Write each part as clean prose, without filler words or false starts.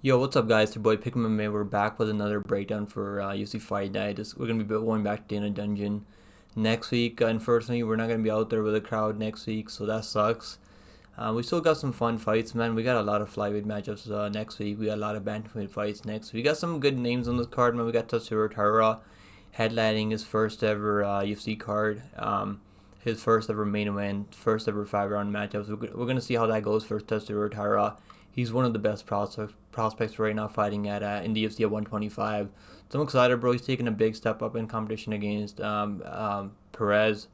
Yo, what's up, guys? It's your boy Pikmin Man. We're back with another breakdown for UFC Fight Night. We're gonna be going back to Dana Dungeon next week. Unfortunately, we're not gonna be out there with a crowd next week, so that sucks. We still got some fun fights, man. We got a lot of flyweight matchups next week. We got a lot of bantamweight fights next. We got some good names on this card, man. We got Taira headlining his first ever UFC card. His first ever main event, first ever 5 round matchups. We're gonna see how that goes for Taira. He's one of the best prospects right now fighting at in the UFC at 125. So I'm excited, bro. He's taking a big step up in competition against Perez.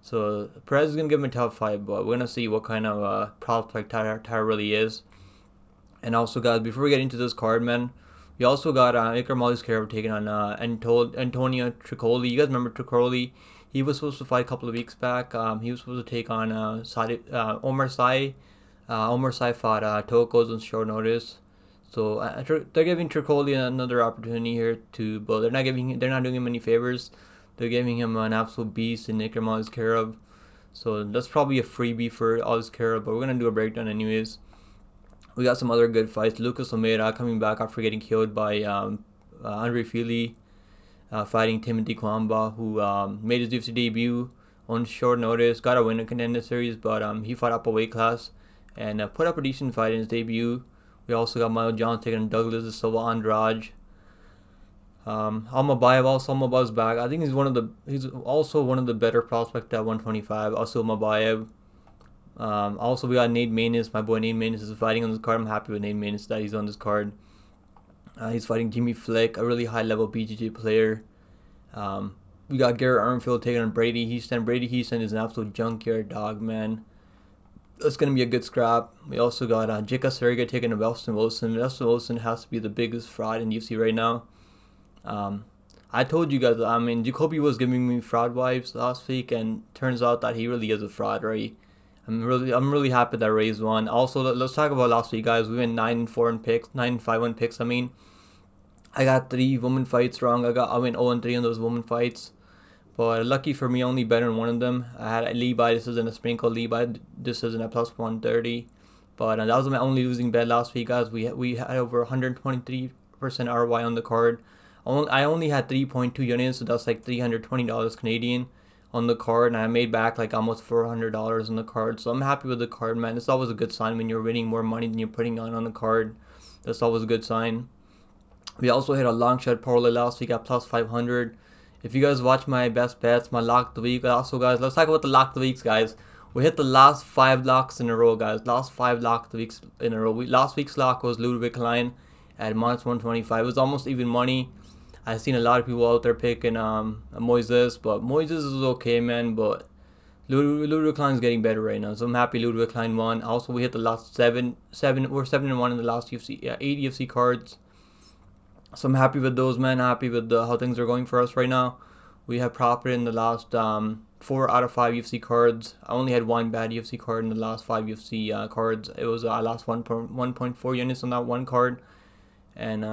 So Perez is gonna give him a tough fight, but we're gonna see what kind of prospect Taira really is. And also, guys, before we get into this card, man, we also got Ikram taking on Antonio Tricoli. You guys remember Tricoli? He was supposed to fight a couple of weeks back. He was supposed to take on Omar Sy. Omar Sy fought Tokos on short notice. So they're giving Tricoli another opportunity here to, but they're not doing him any favors. They're giving him an absolute beast in Ikram Alizkarov. So that's probably a freebie for Alizkarov, but we're gonna do a breakdown anyways. We got some other good fights. Lucas Almeida coming back after getting killed by Andre Fili, fighting Timothy Cuamba, who made his UFC debut on short notice. Got a win in Contender Series, but he fought up a weight class and put up a decent fight in his debut. We also got Miles Johnson taking on Douglas De Silva Andrade. Almabaev's back. I think he's also one of the better prospects at 125. Also Almabaev. Also, we got Nate Maness. My boy Nate Maness is fighting on this card. I'm happy with Nate Maness that he's on this card. He's fighting Jimmy Flick, a really high-level BJJ player. We got Garrett Armfield taking on Brady Hiestand. Brady Hiestand is an absolute junkyard dog, man. That's going to be a good scrap. We also got Jeka Saragih taking on Westin. Westin has to be the biggest fraud in UFC right now. I told you guys, I mean, Jacoby was giving me fraud vibes last week, and turns out that he really is a fraud, right? I'm really happy that Rays won. Also, let's talk about last week, guys. We went 9-4 in picks, 9-5 on picks. I mean, I got 3 woman fights wrong. I went 0-3 on those woman fights. But lucky for me, only better in one of them. I had a Levi. This isn't a sprinkle. Levi. This isn't a plus 130. But that was my only losing bet last week, guys. We had over 123% ROI on the card. I only had 3.2 units, so that's like $320 Canadian on the card, and I made back like almost $400 on the card. So I'm happy with the card, man. It's always a good sign when you're winning more money than you're putting on the card. That's always a good sign. We also hit a long shot parlay last week at plus 500. If you guys watch my best bets, my lock of the week, also, guys, let's talk about the lock of the weeks, guys. We hit the last 5 locks in a row, guys. Last 5 lock of the weeks in a row. Last week's lock was Ludwig Klein at minus 125. It was almost even money. I've seen a lot of people out there picking Moises, but Moises is okay, man. But Ludwig Klein is getting better right now, so I'm happy Ludwig Klein won. Also, we hit the last 7. We're 7-1 in the last UFC, 8 UFC cards. So I'm happy with those, man. Happy with how things are going for us right now. We have profit in the last 4 out of 5 UFC cards. I only had 1 bad UFC card in the last 5 UFC cards. It was I lost 1.4 units on that one card, and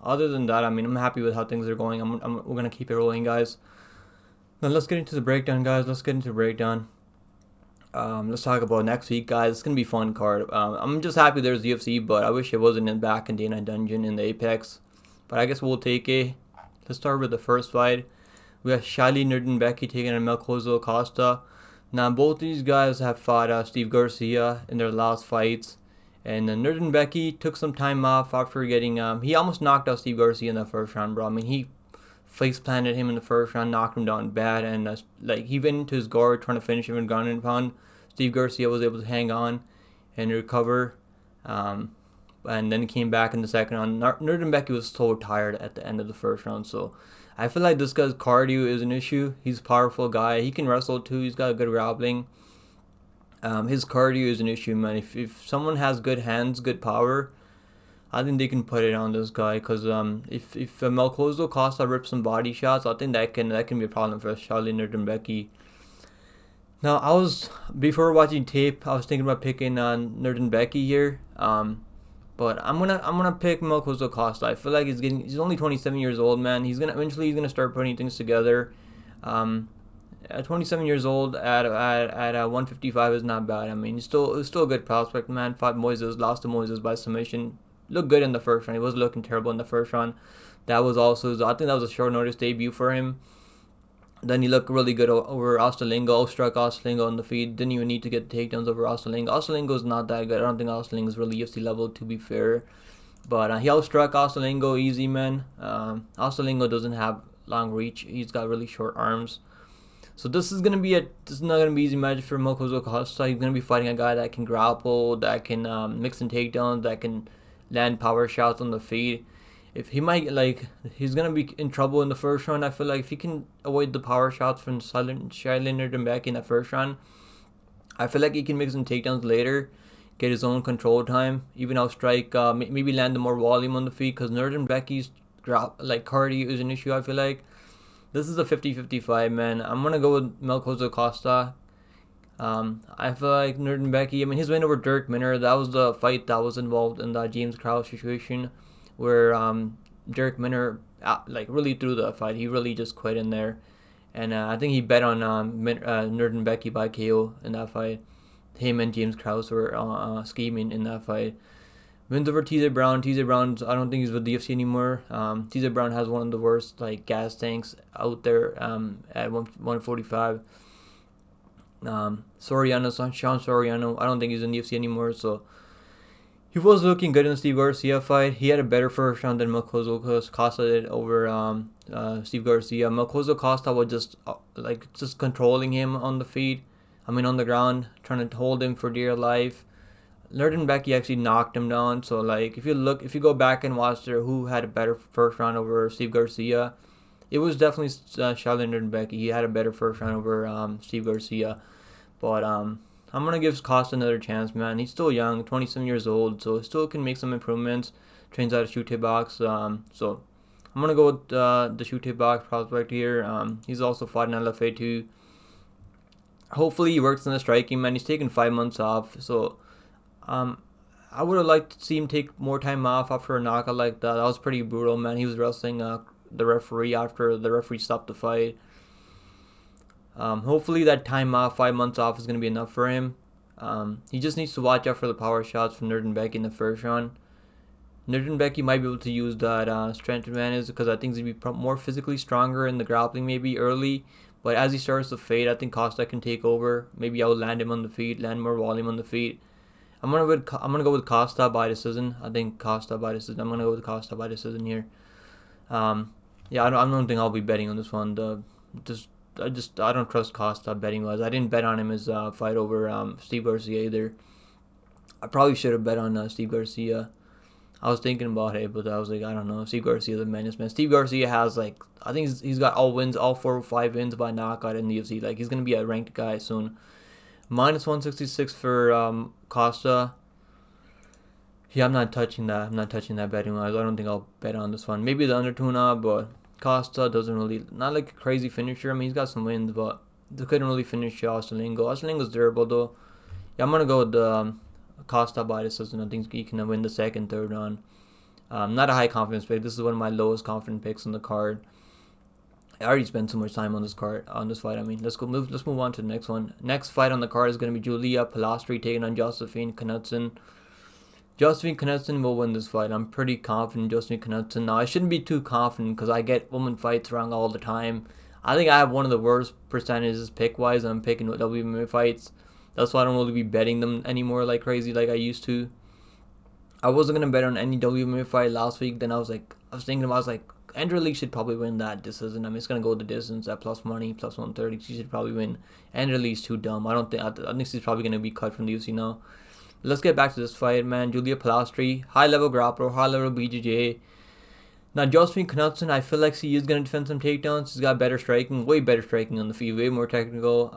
other than that, I mean, I'm happy with how things are going. We're gonna keep it rolling, guys. Now let's get into the breakdown, guys. Let's talk about next week, guys. It's gonna be a fun card. I'm just happy there's UFC, but I wish it wasn't back in Dana Dungeon in the Apex. But I guess we'll take it. Let's start with the first fight. We have Shayilan Nuerdanbieke taking on Melquizael Costa. Now both these guys have fought Steve Garcia in their last fights. And Nuerdanbieke took some time off after getting he almost knocked out Steve Garcia in the first round, bro. I mean, he face planted him in the first round, knocked him down bad, and like he went into his guard trying to finish him in ground and pound. Steve Garcia was able to hang on and recover, and then he came back in the second round. Nuerdanbieke was so tired at the end of the first round, so I feel like this guy's cardio is an issue. He's a powerful guy. He can wrestle too. He's got good grappling. His cardio is an issue, man. If someone has good hands, good power, I think they can put it on this guy. Cause if Melquizael Costa rips some body shots, I think that can be a problem for Shayilan Nuerdanbieke. Now before watching tape, I was thinking about picking Nuerdanbieke here. But I'm gonna pick Melquizael Costa. I feel like he's only 27 years old, man. Eventually he's gonna start putting things together. At 27 years old, at 155 is not bad. I mean, he's still a good prospect, man. Fought Moises, lost to Moises by submission. looked good in the first round. He wasn't looking terrible in the first round. That was also, I think that was a short notice debut for him. Then he looked really good over Ostalingo, struck Ostalingo on the feet. Didn't even need to get takedowns over Ostalingo. Ostalingo's not that good. I don't think Ostalingo is really UFC level, to be fair. But he outstruck Ostalingo easy, man. Ostalingo doesn't have long reach. He's got really short arms. So this is not gonna be easy match for Melquizael Costa. He's gonna be fighting a guy that can grapple, that can mix in takedowns, that can land power shots on the feet. If he might he's gonna be in trouble in the first round. I feel like if he can avoid the power shots from Shayilan Nuerdanbieke in the first round, I feel like he can mix in takedowns later, get his own control time, even outstrike, maybe land more volume on the feet. Because Nuerdanbieke's cardio is an issue. I feel like this is a 50-50 fight, man. I'm gonna go with Melquizael Costa. I feel like Nuerdanbieke, I mean, his win over Dirk Minner, that was the fight that was involved in the James Krause situation, where Dirk Minner really threw the fight. He really just quit in there, and I think he bet on Nuerdanbieke by KO in that fight. Him and James Krause were scheming in that fight. Wins over TJ Brown. TJ Brown, I don't think he's with the UFC anymore. TJ Brown has one of the worst gas tanks out there at 145. Sean Soriano, I don't think he's in the UFC anymore. So he was looking good in the Steve Garcia fight. He had a better first round than Melquizael Costa did over Steve Garcia. Melquizael Costa was just controlling him on the feet. I mean on the ground, trying to hold him for dear life. Nuerdanbieke actually knocked him down. So if you go back and watch there, who had a better first round over Steve Garcia, it was definitely Shayilan Nuerdanbieke. He had a better first round over Steve Garcia. But I'm gonna give Costa another chance, man. He's still young, 27 years old, so he still can make some improvements. Trains out of shoot hit box. So I'm gonna go with the shoot hit box prospect here. He's also fought in LFA too. Hopefully he works in the striking, man. He's taken 5 months off, so I would have liked to see him take more time off after a knockout like that. That was pretty brutal, man. He was wrestling the referee after the referee stopped the fight. Hopefully that time off, 5 months off, is going to be enough for him. He just needs to watch out for the power shots from Nuerdanbieke in the first round. Nuerdanbieke might be able to use that strength advantage because I think he's going to be more physically stronger in the grappling maybe early. But as he starts to fade, I think Costa can take over. Maybe I'll land him on the feet, land more volume on the feet. I'm gonna go with Costa by decision. I think Costa by decision. I'm gonna go with Costa by decision here. Yeah, I don't think I'll be betting on this one. I don't trust Costa betting wise. I didn't bet on him as fight over Steve Garcia either. I probably should have bet on Steve Garcia. I was thinking about it, but I was like, I don't know. Steve Garcia, the menace, man. Steve Garcia has I think he's got all 4 or 5 wins by knockout in the UFC. He's gonna be a ranked guy soon. Minus 166 for Costa. Yeah, I'm not touching that. I'm not touching that betting wise. I don't think I'll bet on this one. Maybe the under tuna, but Costa doesn't really, not like a crazy finisher. I mean, he's got some wins, but they couldn't really finish Ostalingo. Ostalingo's durable though. Yeah, I'm gonna go with Costa by decision. I think he can win the second, third round. Not a high confidence pick. This is one of my lowest confident picks on the card. I already spent so much time on this fight. I mean, let's move on to the next one. Next fight on the card is going to be Julia Polastri taking on Josefine Knutsson. Josefine Knutsson will win this fight. I'm pretty confident Josefine Knutsson. Now I shouldn't be too confident because I get woman fights wrong all the time. I think I have one of the worst percentages pick wise. I'm picking WMA fights. That's why I don't really be betting them anymore like crazy like I used to. I wasn't gonna bet on any WMA fight last week. Then I was thinking Andrade should probably win that decision. I'm just gonna go with the distance at plus money, plus 130. She should probably win. Andrade's too dumb. I think she's probably gonna be cut from the UFC now. But let's get back to this fight, man. Julia Polastri, high level grappler, high level BJJ. Now Josefine Knutsson, I feel like she is gonna defend some takedowns. She's got better striking, way better striking on the feet, way more technical.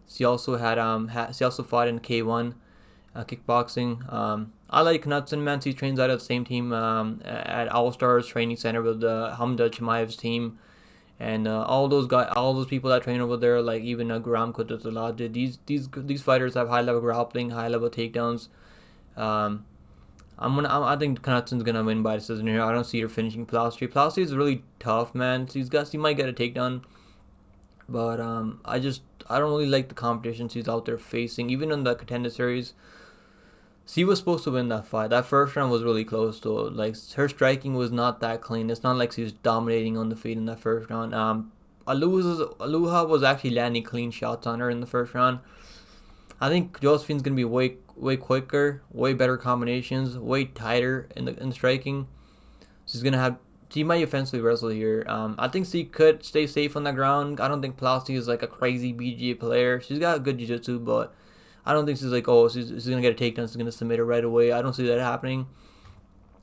She also fought in K1 kickboxing. I like Knutsson, man. He trains out of the same team at All Stars Training Center with Hamza Chimaev's team, and all those people that train over there, like even Guram Kutuzalad. These fighters have high level grappling, high level takedowns. I think Knutsson's gonna win by decision here. I don't see her finishing Polastri. Polastri is really tough, man. She might get a takedown, but I don't really like the competition she's out there facing, even in the Contender Series. She was supposed to win that fight. That first round was really close though. Like her striking was not that clean. It's not like she was dominating on the feet in that first round. Aluha was actually landing clean shots on her in the first round. I think Josephine's gonna be way quicker, way better combinations, way tighter in the striking. She's gonna have she might offensively wrestle here. I think she could stay safe on the ground. I don't think Polastri is like a crazy BGA player. She's got a good jiu-jitsu, but I don't think she's like, oh, she's gonna get a takedown. She's gonna submit her right away. I don't see that happening.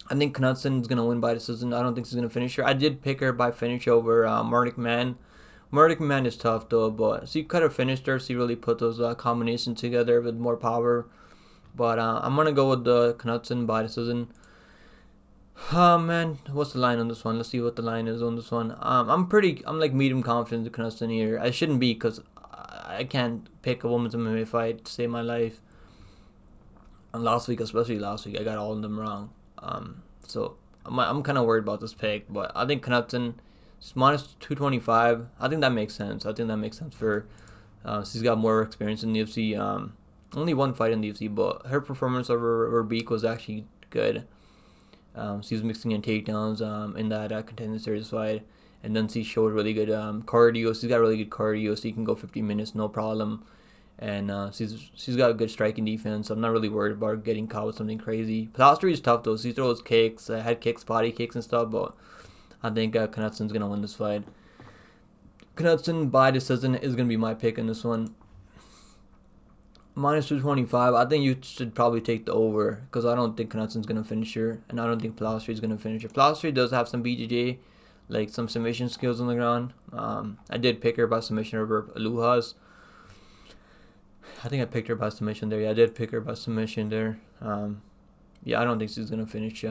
I think Knutsson is gonna win by decision. I don't think she's gonna finish her. I did pick her by finish over Murdoch Man. Murdoch Man is tough though, but she could have finished her. She really put those combinations together with more power. But I'm gonna go with the Knutsson by decision. Oh man, what's the line on this one? Let's see what the line is on this one. I'm like medium confident in Knutsson here. I shouldn't be because I can't pick a women's MMA fight to save my life. And last week, especially last week, I got all of them wrong. So I'm kind of worried about this pick, but I think Knutsson is minus 225. I think that makes sense. I think that makes sense for she's got more experience in the UFC. Only one fight in the UFC, but her performance over Beak was actually good. She was mixing in takedowns in that contender series fight, and then she showed really good cardio. She's got really good cardio, so she can go 50 minutes no problem. And she's got a good striking defense. So I'm not really worried about getting caught with something crazy. Polastri is tough though. She throws kicks, head kicks, body kicks, and stuff. But I think Knutsson's gonna win this fight. Knutsson by decision is gonna be my pick in this one. Minus 225. I think you should probably take the over because I don't think Knutsson's gonna finish her, and I don't think Polastri is gonna finish her. Polastri does have some BJJ, like some submission skills on the ground. I did pick her by submission over Aluha's. I think I picked her by submission there. Yeah, I did pick her by submission there. Yeah, I don't think she's gonna finish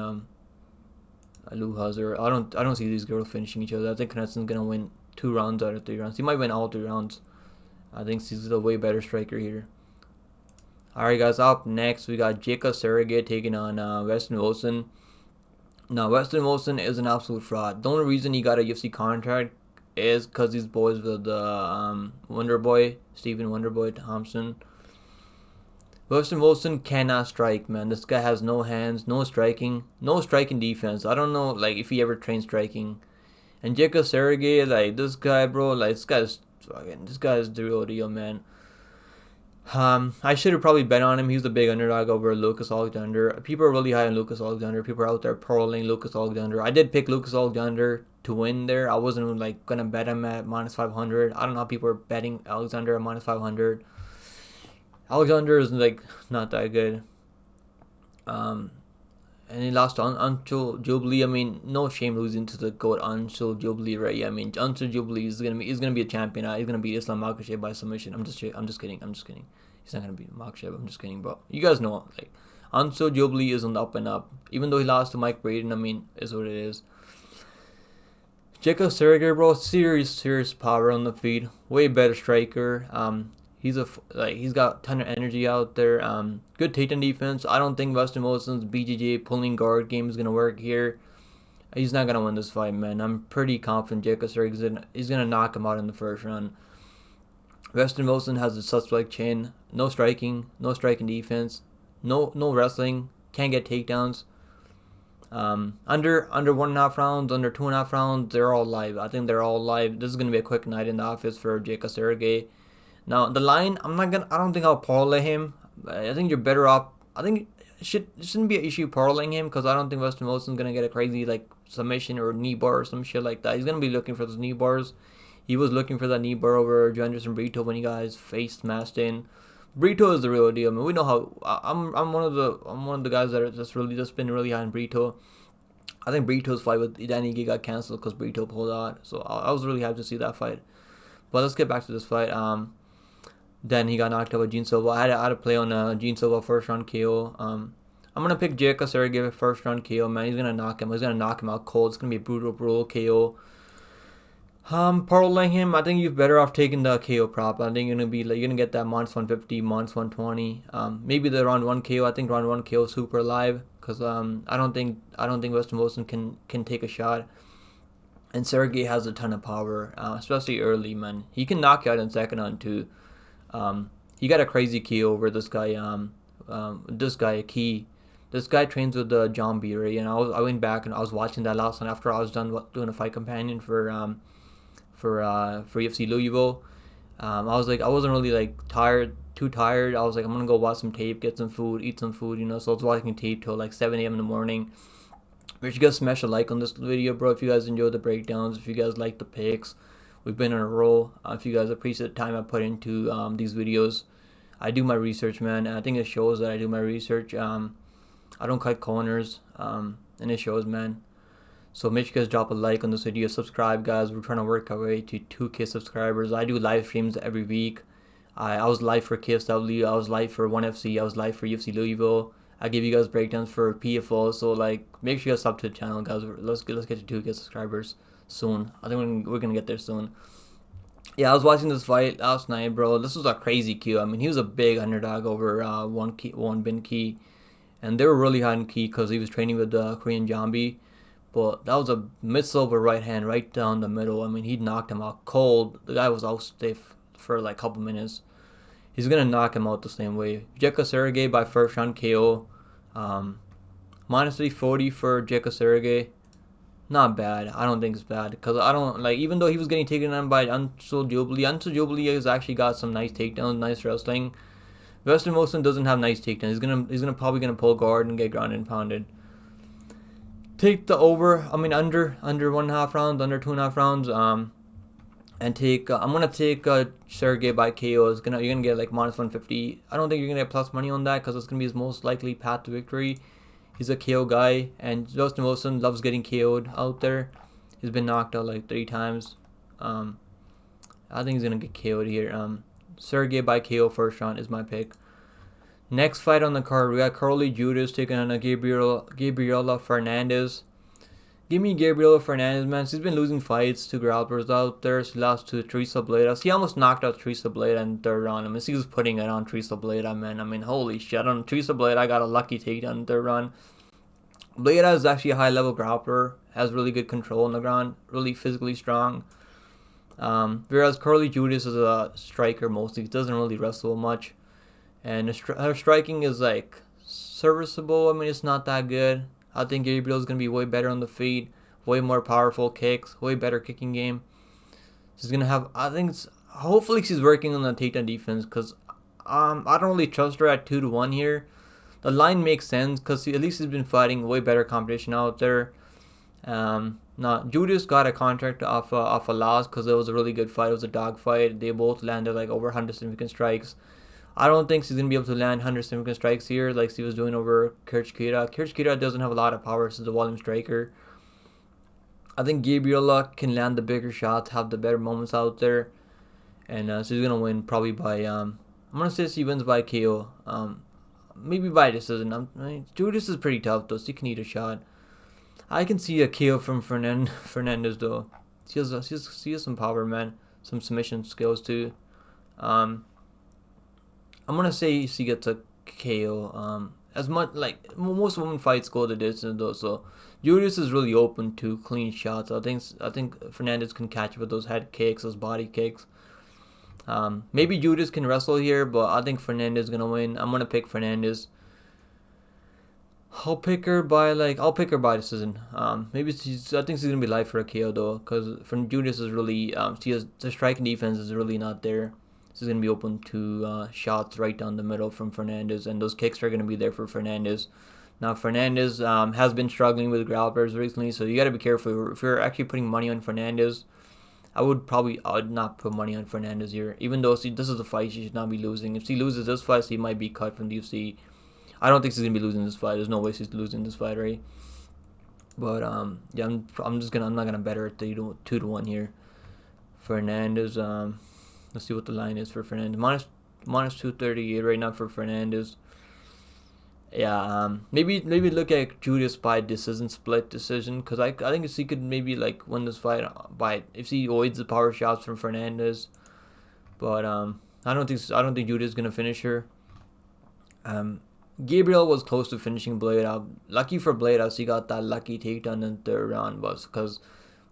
Aluha's, or I don't see these girls finishing each other. I think Knutsson's gonna win 2 rounds out of 3 rounds. He might win all 3 rounds. I think she's a way better striker here. Alright guys, up next we got Jeka Saragih taking on Westin Wilson. Now Westin Wilson is an absolute fraud. The only reason he got a UFC contract is because he's boys with the Wonderboy, Stephen Wonderboy Thompson. Westin Wilson cannot strike, man. This guy has no hands, no striking defense. I don't know, like, if he ever trained striking. And Jeka Saragih, like, this guy, bro, like, this guy's the real deal, man. I should have probably bet on him. He was a big underdog over Lucas Alexander. People are really high on Lucas Alexander. People are out there paroling Lucas Alexander. I did pick Lucas Alexander to win there. I wasn't like gonna bet him at minus 500. I don't know how people are betting Alexander at minus 500. Alexander is like not that good. And he lost to Anshul Jubilee. I mean, no shame losing to the GOAT Anshul Jubilee, right? Yeah, I mean, Anshul Jubilee is gonna be a champion. He's gonna beat Islam Makhachev by submission. I'm just kidding. He's not gonna beat Makhachev. I'm just kidding, bro. You guys know, like, Anshul Jubilee is on the up and up. Even though he lost to Mike Brady, I mean, is what it is. Jeka Saragih, bro, serious power on the feet. Way better striker. He's got a ton of energy out there. Good takedown defense. I don't think Westin Wilson's BJJ pulling guard game is gonna work here. He's not gonna win this fight, man. I'm pretty confident Jeka Saragih he's gonna knock him out in the first round. Westin Wilson has a suspect chin. No striking defense. No wrestling. Can't get takedowns. Under 1.5 rounds, under 2.5 rounds, they're all live. I think they're all live. This is gonna be a quick night in the office for Jeka Saragih. Now the line, I don't think I'll parlay him. I think you're better off. I think it shouldn't be an issue parlaying him because I don't think Westin Wilson's gonna get a crazy like submission or knee bar or some shit like that. He's gonna be looking for those knee bars. He was looking for that knee bar over Anderson Brito when he got his face smashed in. Brito is the real deal. I mean, we know how I'm one of the guys that are just been really high on Brito. I think Brito's fight with Danny got canceled because Brito pulled out. So I was really happy to see that fight. But let's get back to this fight. Then he got knocked out by Gene Silva. I had to play on Gene Silva first round KO. I'm gonna pick Jeka Saragih first round KO. Man, he's gonna knock him. He's gonna knock him out cold. It's gonna be a brutal KO. Parlaying him, I think you're better off taking the KO prop. I think you're gonna get that minus 150, minus 120. Maybe the round 1 KO. I think round 1 KO is super live because I don't think Westin Wilson can take a shot. And Saragih has a ton of power, especially early, man. He can knock you out in second on 2. He got a crazy KO over this guy, This guy Key. This guy trains with the John B, right? And I went back and I was watching that last night after I was done doing a fight companion for UFC Louisville. I was like, I wasn't really like too tired. I was like, I'm gonna go watch some tape, get some food, eat some food, So I was watching tape till like 7 a.m. in the morning. Make sure you guys smash a like on this video, bro. If you guys enjoy the breakdowns, if you guys like the picks, we've been on a roll. If you guys appreciate the time I put into these videos, I do my research, man. And I think it shows that I do my research. I don't cut corners, and it shows, man. So make sure you guys drop a like on this video, subscribe, guys. We're trying to work our way to 2K subscribers. I do live streams every week. I was live for KSW, I was live for 1FC, I was live for UFC Louisville. I give you guys breakdowns for PFO. So like, make sure you guys sub to the channel, guys. Let's get to 2K subscribers soon. I think we're gonna get there soon. Yeah, I was watching this fight last night, bro. This was a crazy Q. I mean, he was a big underdog over one bin key, and they were really high in key because he was training with the Korean Jambi. But that was a mid-silver right hand right down the middle. I mean, he knocked him out cold. The guy was out stiff for like a couple minutes. He's going to knock him out the same way. Jeka Saragih by first round KO. Minus 340 for Jeka Saragih. Not bad. I don't think it's bad. Because I don't, like, even though he was getting taken down by Unsul Jubilee has actually got some nice takedowns, nice wrestling. Westin doesn't have nice takedowns. He's probably gonna pull guard and get grounded and pounded. Take the under 1.5 rounds, under 2.5 rounds, and take. I'm gonna take Sergey by KO. You're gonna get like minus 150. I don't think you're gonna get plus money on that because it's gonna be his most likely path to victory. He's a KO guy, and Justin Wilson loves getting KO'd out there. He's been knocked out like 3 times. I think he's gonna get KO'd here. Sergey by KO first round is my pick. Next fight on the card, we got Carli Judice taking on Gabriella Fernandes. Give me Gabriella Fernandes, man. She's been losing fights to grapplers out there. She lost to Teresa Bleda. She almost knocked out Teresa Bleda in the 3rd round. I mean, she was putting it on Teresa Bleda, man. I mean, holy shit. On Teresa Bleda, I got a lucky takedown in the 3rd round. Bleda is actually a high-level grappler. Has really good control on the ground. Really physically strong. Whereas Carli Judice is a striker mostly. He doesn't really wrestle much. And her striking is like serviceable. I mean, it's not that good. I think Gabriel's gonna be way better on the feet, way more powerful kicks, way better kicking game. She's gonna have. Hopefully she's working on the takedown defense because I don't really trust her at 2-1 here. The line makes sense because at least she's been fighting way better competition out there. Judice got a contract off a loss because it was a really good fight. It was a dog fight. They both landed like over 100 significant strikes. I don't think she's going to be able to land 100 significant strikes here like she was doing over Kirchkira. Kirchkira doesn't have a lot of power. She's a volume striker. I think Gabriella can land the bigger shots, have the better moments out there. And she's going to win probably by, I'm going to say she wins by KO. Maybe by decision. Judice is pretty tough though. She can eat a shot. I can see a KO from Fernandes though. She has some power, man. Some submission skills too. I'm gonna say she gets a KO. As much like most women fights go the distance though, so Judice is really open to clean shots. I think Fernandes can catch with those head kicks, those body kicks. Maybe Judice can wrestle here, but I think Fernandes is gonna win. I'm gonna pick Fernandes. I'll pick her by decision. I think she's gonna be live for a KO though, because Judice is really the striking defense is really not there. She's gonna be open to shots right down the middle from Fernandes, and those kicks are gonna be there for Fernandes. Now Fernandes has been struggling with grapplers recently, so you gotta be careful. If you're actually putting money on Fernandes, I would not put money on Fernandes here. Even though this is a fight she should not be losing. If she loses this fight, she might be cut from the UFC. I don't think she's gonna be losing this fight. There's no way she's losing this fight, right? But yeah, I'm not gonna bet her at 2-1 here. Fernandes, let's see what the line is for Fernandes. Minus 238 right now for Fernandes. Yeah, maybe look at Judice by split decision, because I think she could maybe like win this fight by if she avoids the power shots from Fernandes. But I don't think Judice is gonna finish her. Gabriel was close to finishing Bleda. Lucky for Bleda, she got that lucky takedown in the 3rd round, was because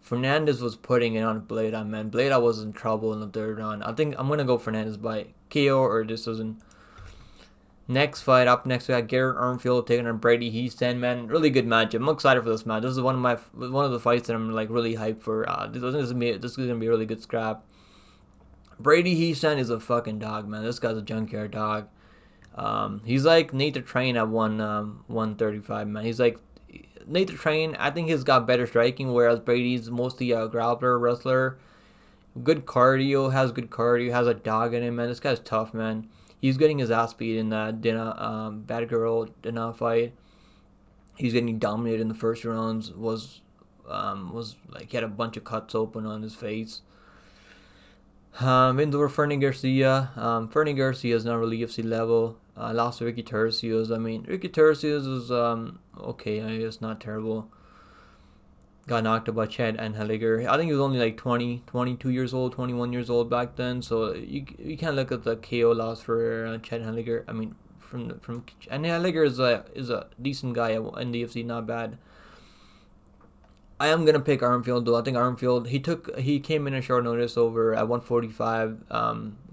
Fernandes was putting it on Bleda, man. Bleda was in trouble in the 3rd round. I think I'm gonna go Fernandes by KO or decision. Next fight up next, we got Garrett Armfield taking on Brady Hiestand, man. Really good matchup. I'm excited for this match. This is one of the fights that I'm like really hyped for. This is gonna be a really good scrap. Brady Hiestand is a fucking dog, man. This guy's a junkyard dog. He's like Nate the Train at 135, man. He's like Nate the Train. I think he's got better striking, whereas Brady's mostly a grappler, wrestler. Good cardio, has a dog in him, man. This guy's tough, man. He's getting his ass beat in that Bad Girl Dinner fight. He's getting dominated in the first rounds. Was like he had a bunch of cuts open on his face. Over Fernie Garcia. Fernie Garcia is not really UFC level. Lost to Ricky Tercios. I mean, Ricky Tercios is okay. I mean, it's not terrible. Got knocked out by Chad and Helliger. I think he was only like 20, 22 years old, 21 years old back then. So you can't look at the KO loss for Chad Helliger. I mean, from and Helliger is a decent guy in the UFC, not bad. I am gonna pick Armfield though. I think Armfield he came in a short notice over at 145.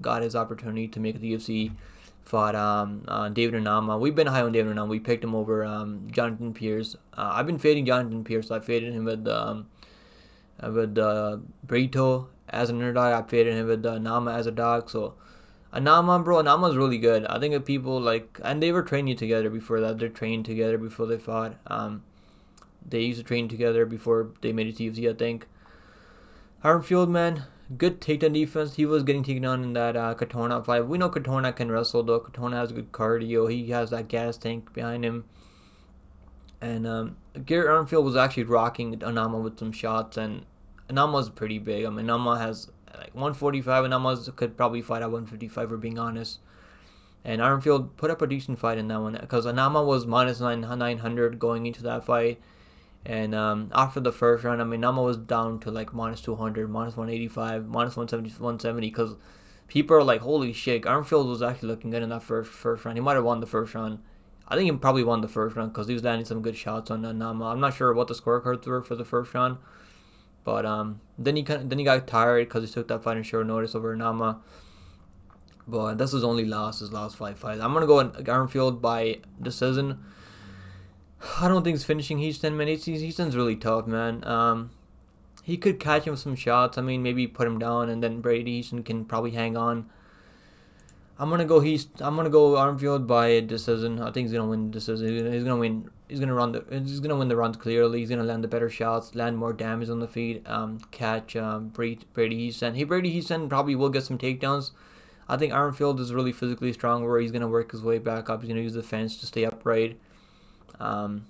Got his opportunity to make the UFC. Fought David Onama. We've been high on David Onama. We picked him over Jonathan Pierce. I've been fading Jonathan Pierce. I faded him with Brito as an underdog. I faded him with Onama as a dog. So Onama's really good. I think if people like, and they were training together before that. They're trained together before they fought. They used to train together before they made it to UFC, I think. Armfield, man, good takedown defense. He was getting taken on in that Katona fight. We know Katona can wrestle, though. Katona has good cardio. He has that gas tank behind him. And Garrett Armfield was actually rocking Onama with some shots, and Onama's pretty big. I mean, Onama has like 145, and Onama could probably fight at 155, for being honest. And Armfield put up a decent fight in that one, because Onama was minus 900 going into that fight. And after the first round, I mean, Nama was down to like minus 200, minus 185, minus 170, because people are like, holy shit, Armfield was actually looking good in that first round. He might have won the first round. I think he probably won the first round because he was landing some good shots on Nama. I'm not sure what the scorecards were for the first round, but then he got tired because he took that fight in short notice over Nama. But this is only his last 5 fights. I'm gonna go in Armfield by decision. I don't think he's finishing Hiestand, man. Hiestand's really tough, man. He could catch him with some shots. I mean, maybe put him down, and then Brady Hiestand can probably hang on. I'm gonna go Armfield by decision. I think he's gonna win decision. He's gonna win. He's gonna win the rounds clearly. He's gonna land the better shots, land more damage on the feet, catch Brady Hiestand. Brady Hiestand probably will get some takedowns. I think Armfield is really physically strong, where he's gonna work his way back up. He's gonna use the fence to stay upright.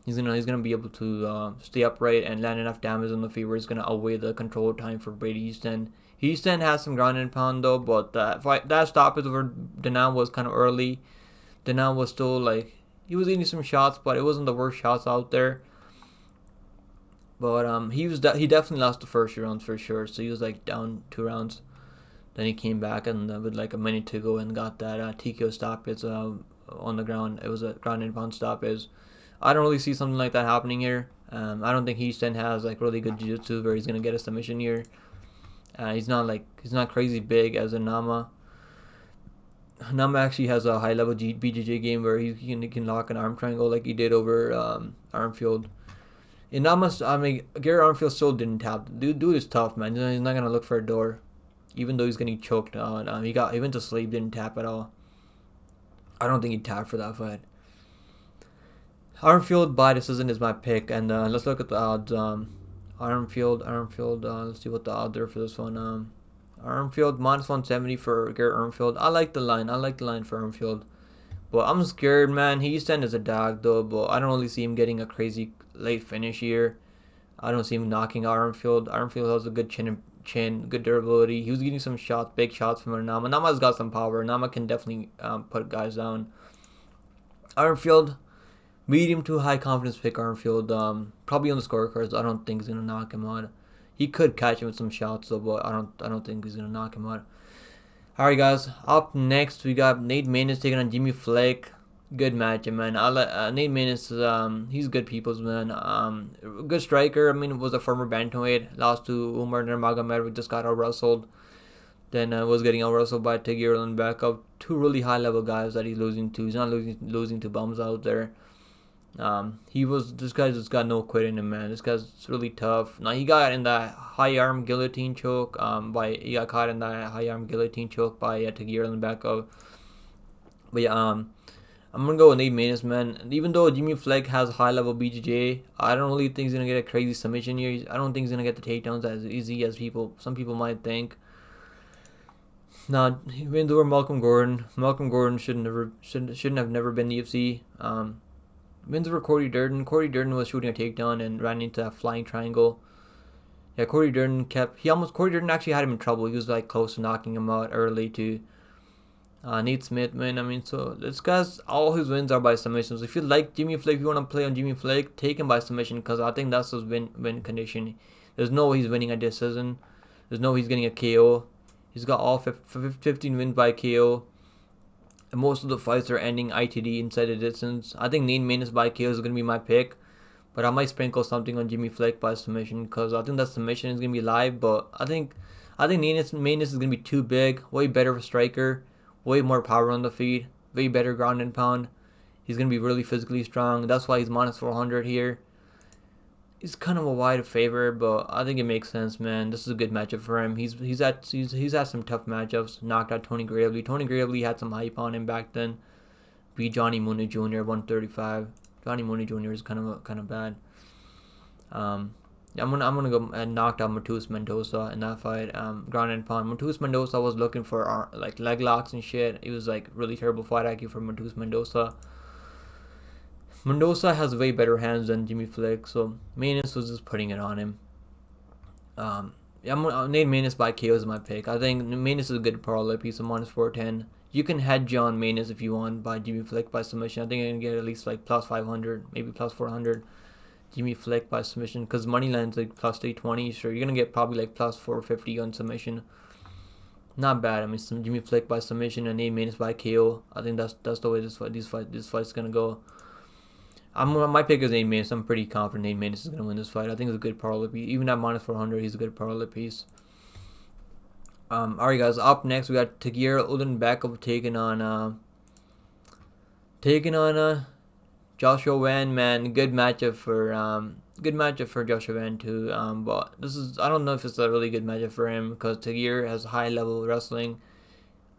He's gonna be able to stay upright and land enough damage on the feet where he's gonna outweigh the control time for Brady Hiestand. Hiestand has some ground and pound though, but that stoppage over Denan was kind of early. Denan was still like, he was eating some shots, but it wasn't the worst shots out there. But he definitely lost the first rounds for sure. So he was like down 2 rounds. Then he came back and with like a minute to go and got that TKO stoppage on the ground. It was a ground and pound stoppage. I don't really see something like that happening here. I don't think Hiestand has like really good jiu-jitsu where he's gonna get a submission here. He's not crazy big as a Nama. Nama actually has a high level BJJ game where he can lock an arm triangle like he did over Armfield. In Nama's, I mean, Garrett Armfield still didn't tap. Dude is tough, man. He's not gonna look for a door, even though he's getting choked on. He went to sleep, didn't tap at all. I don't think he tapped for that fight. Armfield by decision is my pick, and let's look at the odds. Armfield. Let's see what the odds are for this one. Armfield minus 170 for Garrett Armfield. I like the line for Armfield, but I'm scared, man. Hiestand is a dog though, but I don't really see him getting a crazy late finish here. I don't see him knocking out Armfield. Armfield has a good chin, good durability. He was getting some shots, big shots from Nama. Nama's got some power. Nama can definitely put guys down. Armfield. Medium to high confidence pick Armfield. Probably on the scorecards. I don't think he's gonna knock him out. He could catch him with some shots though, but I don't think he's gonna knock him out. Alright guys, up next we got Nate Maness taking on Jimmy Flake. Good matchup, man. Nate Maness, he's good people's man. Good striker. I mean, was a former bantamweight. Lost to Umar Nurmagomedov. Just got out wrestled. Then was getting out wrestled by Tagir and Ulanbekov. Two really high level guys that he's losing to. He's not losing to bums out there. This guy just got no quit in him, man. This guy's really tough. Now he got in that high arm guillotine choke. He got caught in that high arm guillotine choke by Tagir Ulanbekov. But yeah, I'm gonna go with Nate Maness, man. And even though Jimmy Fleck has high level BJJ, I don't really think he's gonna get a crazy submission here. I don't think he's gonna get the takedowns as easy as some people might think. Now he wins over Malcolm Gordon. Malcolm Gordon shouldn't have never been in the UFC. Wins over Corey Durden. Corey Durden was shooting a takedown and ran into a flying triangle. Yeah, Corey Durden actually had him in trouble. He was like close to knocking him out early too. Nate Smith, man. I mean, so this guy's all his wins are by submissions. If you like Jimmy Fleck, if you want to play on Jimmy Fleck, take him by submission because I think that's his win condition. There's no way he's winning a decision. There's no way he's getting a KO. He's got all 15 wins by KO. And most of the fights are ending ITD inside the distance. I think Nate Maness by KO is going to be my pick. But I might sprinkle something on Jimmy Fleck by submission because I think that submission is going to be live. But I think Nate Maness is going to be too big. Way better of a striker. Way more power on the feet. Way better ground and pound. He's going to be really physically strong. That's why he's minus 400 here. He's kind of a wide favorite, but I think it makes sense, man. This is a good matchup for him. He's had some tough matchups. Knocked out Tony Gravely. Tony Gravely had some hype on him back then. Beat Johnny Mooney Jr. 135. Johnny Mooney Jr. is kind of bad. I'm gonna go and knocked out Matheus Mendoza in that fight. Ground and pound. Matheus Mendoza was looking for like leg locks and shit. It was like really terrible fight IQ for Matheus Mendoza. Mendoza has way better hands than Jimmy Fleck, so Maness was just putting it on him. Nate Maness by KO is my pick. I think Maness is a good parlay piece of minus 410. You can hedge on Maness if you want by Jimmy Fleck by submission. I think you're gonna get at least like plus 500, maybe plus 400. Jimmy Fleck by submission because Moneyline's like plus 320, so you're gonna get probably like plus 450 on submission. Not bad. I mean, some Jimmy Fleck by submission and Nate Maness by KO. I think that's the way this fight's gonna go. My pick is Nate Maness. I'm pretty confident Nate Maness is gonna win this fight. I think it's a good parlay piece. Even at minus 400, he's a good parlay piece. Alright, guys. Up next, we got Tagir Ulanbekov taking on Joshua Wan. Man, good matchup for Joshua Wan too. But I don't know if it's a really good matchup for him because Tagir has high level wrestling.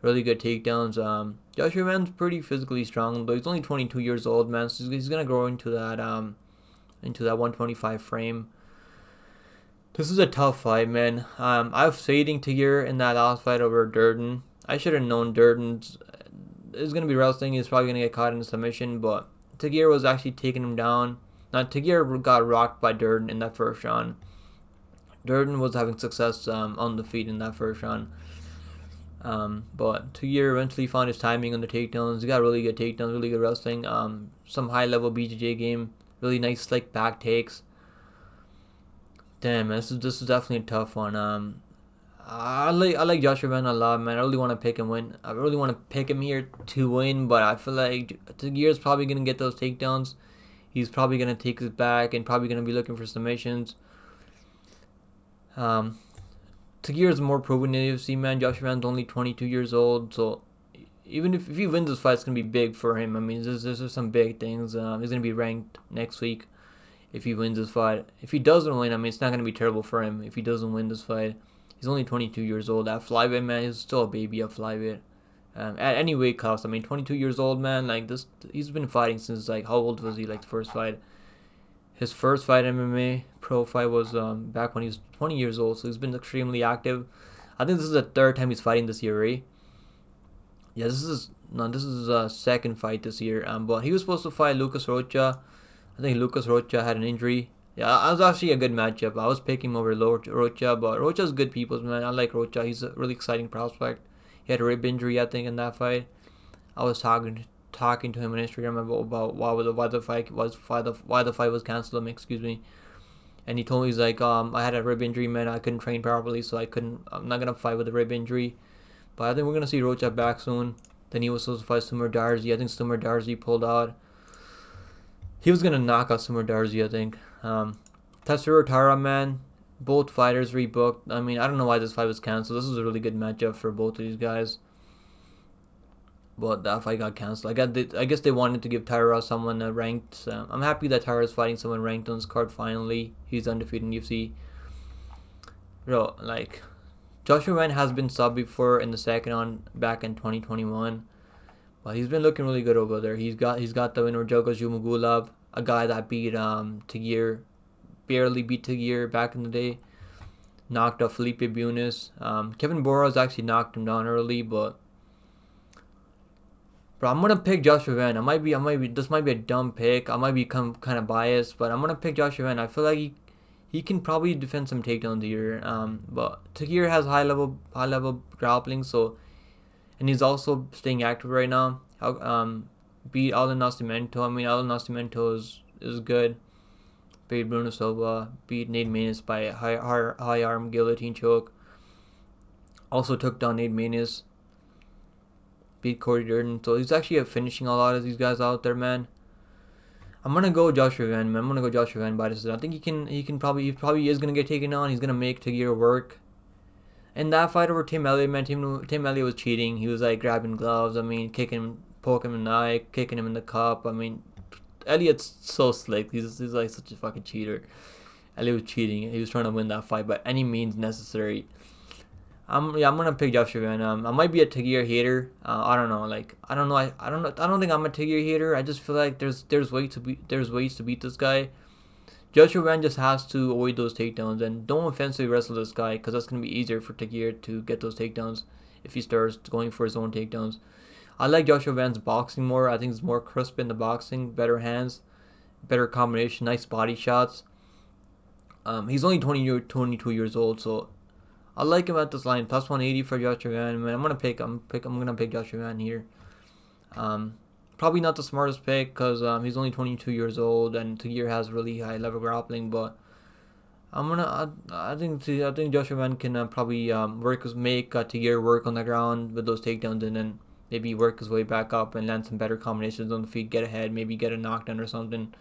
Really good takedowns. Joshua Man's pretty physically strong, but he's only 22 years old, man. So he's gonna grow into that 125 frame. This is a tough fight, man. I was fading Tagir in that last fight over Durden. I should have known Durden is gonna be wrestling. He's probably gonna get caught in a submission, but Tagir was actually taking him down. Now Tagir got rocked by Durden in that first round. Durden was having success on the feet in that first round. But Tagir eventually found his timing on the takedowns. He got really good takedowns, really good wrestling. Some high level BJJ game, really nice slick back takes. Damn, man, this is definitely a tough one. I like Joshua Wan a lot, man. I really want to pick him win. I really want to pick him here to win, but I feel like Tagir's probably gonna get those takedowns. He's probably gonna take his back and probably gonna be looking for submissions. Tagir is more proven in the UFC, man. Joshua Wan's only 22 years old, so even if he wins this fight, it's gonna be big for him. I mean, there's some big things. He's gonna be ranked next week if he wins this fight. If he doesn't win, I mean, it's not gonna be terrible for him if he doesn't win this fight. He's only 22 years old. At flyweight, man, he's still a baby at flyweight. At any weight class, I mean, 22 years old, man. Like this, he's been fighting since like how old was he? Like the first fight. His first fight MMA pro fight was back when he was 20 years old, so he's been extremely active. I think this is the third time he's fighting this year, right? Yeah, this is a second fight this year. But he was supposed to fight Lucas Rocha. I think Lucas Rocha had an injury. Yeah, that was actually a good matchup. I was picking him over Rocha, but Rocha's good people, man. I like Rocha. He's a really exciting prospect. He had a rib injury, I think, in that fight. I was talking to him on Instagram about why the fight was canceled. Excuse me. And he told me, he's like, I had a rib injury, man. I couldn't train properly, so I'm not gonna fight with a rib injury. But I think we're gonna see Rocha back soon. Then he was supposed to fight Sumar Darzi. I think Sumar Darzi pulled out. He was gonna knock out Sumar Darzi, I think. Taira, man. Both fighters rebooked. I mean, I don't know why this fight was canceled. This was a really good matchup for both of these guys. But that fight got canceled. I guess they wanted to give Taira someone ranked. I'm happy that Taira is fighting someone ranked on this card finally. He's undefeated in UFC. Bro, like, Joshua Wen has been subbed before in the second on back in 2021. But he's been looking really good over there. He's got the win over Jogos Jumagulov, a guy that beat Tagir, barely beat Tagir back in the day. Knocked off Felipe Bunis. Kevin Boros actually knocked him down early, but bro, I'm gonna pick Joshua Wen. This might be a dumb pick. I might become kind of biased, but I'm gonna pick Joshua Wen. I feel like he can probably defend some takedowns here. But Tagir has high level grappling, so, and he's also staying active right now. Beat Alan Nascimento. I mean, Alan Nascimento is good. Beat Bruno Silva. Beat Nate Maness by a high arm guillotine choke. Also took down Nate Maness. Beat Corey Durden. So he's actually finishing a lot of these guys out there, man. I'm gonna go Joshua Wen, man. I'm gonna go Joshua Wen by this. I think he probably is gonna get taken on. He's gonna make Tagir work. And that fight over Tim Elliott, man, Tim Elliott was cheating. He was like grabbing gloves. I mean, kicking him, poking him in the eye, kicking him in the cup. I mean, Elliott's so slick. He's like such a fucking cheater. Elliott was cheating. He was trying to win that fight by any means necessary. I'm gonna pick Joshua Wen. I might be a Tagir hater. I don't know. Like, I don't know. I don't think I'm a Tagir hater. I just feel like there's ways to beat this guy. Joshua Wen just has to avoid those takedowns and don't offensively wrestle this guy, because that's gonna be easier for Tagir to get those takedowns if he starts going for his own takedowns. I like Joshua Wen's boxing more. I think it's more crisp in the boxing, better hands, better combination, nice body shots. He's only 22 years old, so I like him at this line. Plus 180 for Joshua Wen. Man, I'm gonna pick Joshua Wen here. Probably not the smartest pick, because he's only 22 years old and Tagir has really high level grappling. But I think Joshua Wen can probably make Tagir work on the ground with those takedowns, and then maybe work his way back up and land some better combinations on the feet, get ahead, maybe get a knockdown or something.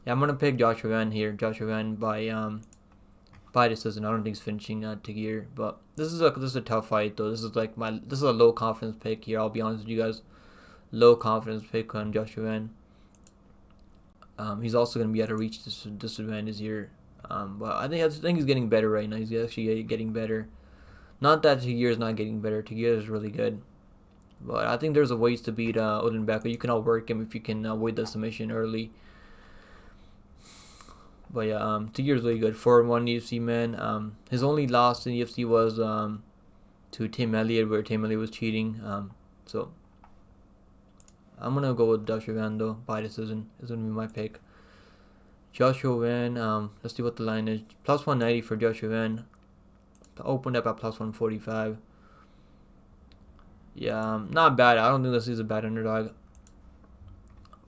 Yeah, I'm gonna pick Joshua Wen here. Joshua Wen by decision. I don't think he's finishing Tagir, but this is a tough fight though. This is a low confidence pick here. I'll be honest with you guys, low confidence pick on Joshua Wen. He's also gonna be at a reach disadvantage here. But I think he's getting better right now. He's actually getting better. Not that Tagir is not getting better. Tagir is really good, but I think there's a ways to beat Ulanbekov. You can outwork him if you can avoid the submission early. But yeah, Tagir's really good. 4-1 UFC, man. His only loss in UFC was to Tim Elliott, where Tim Elliott was cheating. So I'm gonna go with Joshua Wen though. By decision is gonna be my pick. Joshua Wen. Let's see what the line is. Plus 190 for Joshua Wen. Opened up at plus 145. Yeah, not bad. I don't think this is a bad underdog.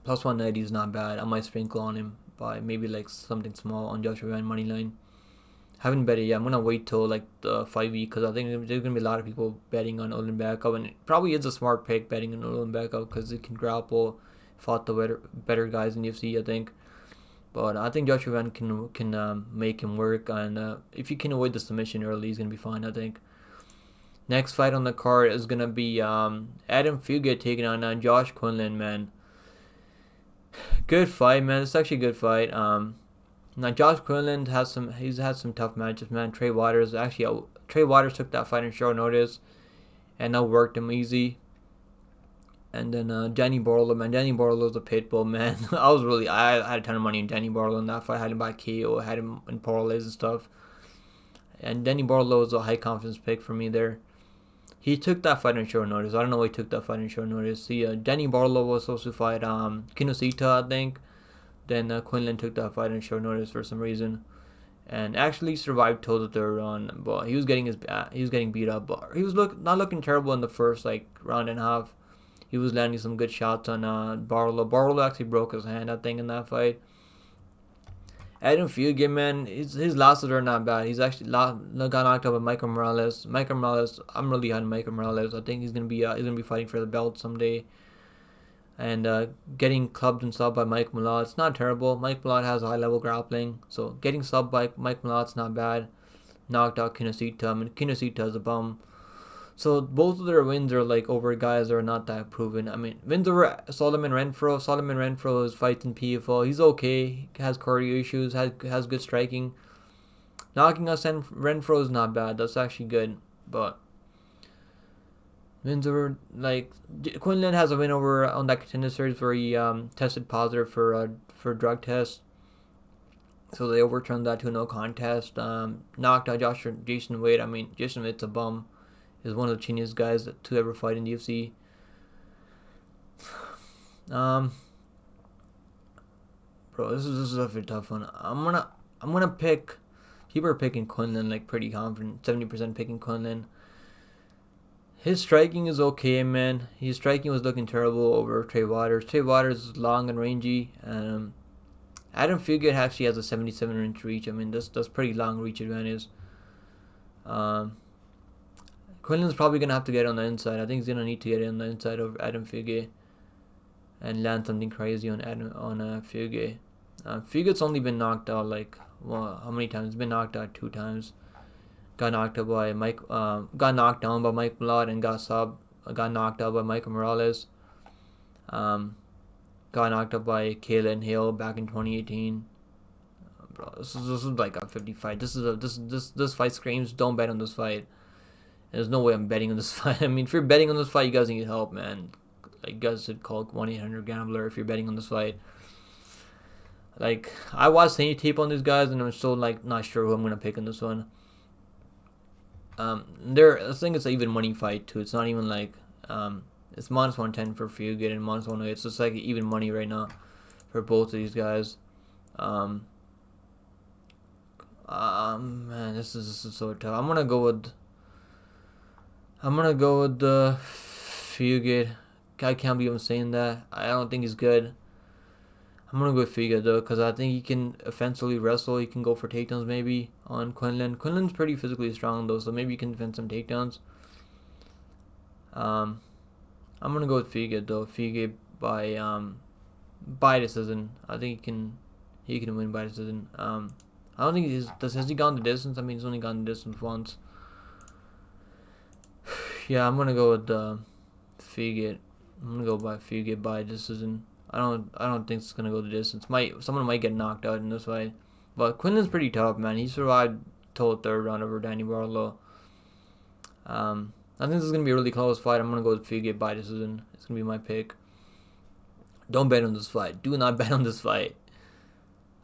Plus 190 is not bad. I might sprinkle on him by maybe like something small on Joshua Wen money line. Haven't bet it yet. I'm gonna wait till like the 5 week, because I think there's gonna be a lot of people betting on Ulanbekov, and it probably is a smart pick betting on Ulanbekov because it can grapple, fought the better guys in UFC, I think. But I think Joshua Wen can make him work, and if he can avoid the submission early, he's gonna be fine, I think. Next fight on the card is gonna be Adam Fugitt taking on Josh Quinlan, man. Good fight, man. It's actually a good fight. Now Josh Quinlan he's had some tough matches, man. Trey Waters took that fight in short notice, and that worked him easy. And then Danny Barlow, man. Danny Barlow's a pit bull, man. I had a ton of money in Danny Barlow in that fight. I had him by KO, I had him in parlays and stuff. And Danny Barlow was a high confidence pick for me there. He took that fight in short notice. I don't know why he took that fight in short notice. See, Danny Barlow was supposed to fight Knutsson, I think. Then Quinlan took that fight in short notice for some reason, and actually survived till the third round. But he was getting beat up. But he was not looking terrible in the first round and a half. He was landing some good shots on Barlow. Barlow actually broke his hand, I think, in that fight. Adam Fugitt, man, his losses are not bad. He's actually got knocked out by Michael Morales. I'm really high on Michael Morales. I think he's gonna be fighting for the belt someday. and getting clubbed and subbed by Mike Malott. It's not terrible. Mike Malott has high level grappling, so getting subbed by Mike Malott's not bad. Knocked out Kinosita, and Kinosita is a bum. So both of their wins are like over guys that are not that proven. I mean, wins over Solomon Renfro. Solomon Renfro is fights in PFL. He's okay. He has cardio issues. Has good striking. Knocking us in Renfro is not bad. That's actually good. But wins over like Quinlan has a win over on that contender series where he tested positive for drug tests. So they overturned that to a no contest. Knocked out Jason Wade. I mean, Jason Wade's a bum. Is one of the chiniest guys to ever fight in the UFC. Bro, this is a very tough one. I'm gonna pick. People are picking Quinlan like pretty confident. 70% picking Quinlan. His striking is okay, man. His striking was looking terrible over Trey Waters. Trey Waters is long and rangy. Adam Fugitt actually has a 77-inch reach. I mean, that's pretty long reach advantage. Quinlan's probably going to have to get on the inside. I think he's going to need to get on the inside of Adam Fugitt and land something crazy on Fugitt. Fugitt's only been knocked out like, well, how many times? He's been knocked out 2 times. Got knocked out by got knocked down by Mike Malott and got knocked out by Michael Morales. Got knocked out by Kayla Hill back in 2018. Bro, this is like a 50 fight. This fight screams don't bet on this fight. There's no way I'm betting on this fight. I mean, if you're betting on this fight, you guys need help, man. Like, you guys should call 1-800-GAMBLER if you're betting on this fight. Like, I watched any tape on these guys, and I'm still, like, not sure who I'm going to pick in this one. I think it's an even money fight, too. It's not even, like, it's minus 110 for Fugitt and minus 108. It's just, like, even money right now for both of these guys. Man, this is so tough. I'm going to go with the Fugitt. I can't believe I'm saying that. I don't think he's good. I'm gonna go with Fugitt though, because I think he can offensively wrestle. He can go for takedowns maybe on Quinlan. Quinlan's pretty physically strong though, so maybe he can defend some takedowns. I'm gonna go with Fugitt though. Fugitt by decision. I think he can win by decision. I don't think has he gone the distance? I mean, he's only gone the distance once. Yeah, I'm gonna go with Fugitt. I'm gonna go by Fugitt by decision. I don't think it's gonna go the distance. Someone might get knocked out in this fight, but Quinlan's pretty tough, man. He survived till the 3rd round over Danny Barlow. I think this is gonna be a really close fight. I'm gonna go with Fugitt by decision. It's gonna be my pick. Don't bet on this fight. Do not bet on this fight.